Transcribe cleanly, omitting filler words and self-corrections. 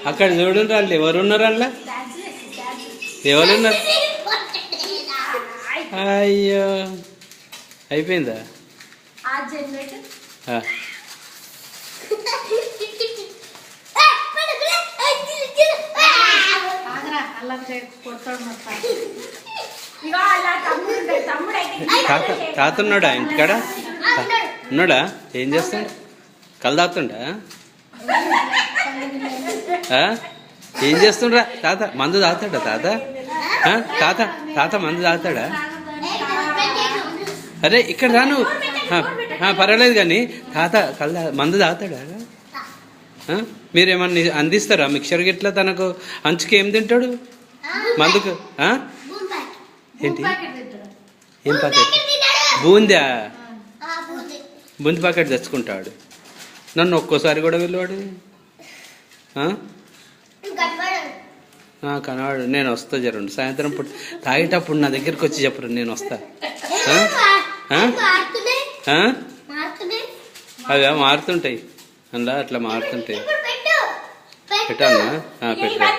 అక్కడ చూడండి వాళ్ళు ఎవరున్నారు అందులో, ఎవరున్నారు? అయ్యో అయిపోయిందా? తాత ఉన్నాడా ఇంటికాడ? ఉన్నాడా? ఏం చేస్తాడు? కళ్ళు తాగుతుండా? ఏం చేస్తుండ్రా తాత? మందు తాగుతాడా తాత? తాత తాత మందు తాగుతాడా? అరే ఇక్కడ రాను, పర్వాలేదు కానీ తాత మందు తాగుతాడా? మీరేమన్నా అందిస్తారా మిక్చర్ గిట్లా? తనకు అంచుకి ఏం తింటాడు మందుకు? ఏంటి? ఏం ప్యాకెట్? బూందా? బూంది ప్యాకెట్ తెచ్చుకుంటాడు. నన్ను ఒక్కోసారి కూడా వెళ్ళాడు. కనవాడు. నేను వస్తా జరండి సాయంత్రం పూట తాగేటప్పుడు నా దగ్గరికి వచ్చి చెప్పరు, నేను వస్తా. అవి మారుతుంటాయి అందులో, అట్లా మారుతుంటాయి. పెట్టాలన్నా? పెట్టా.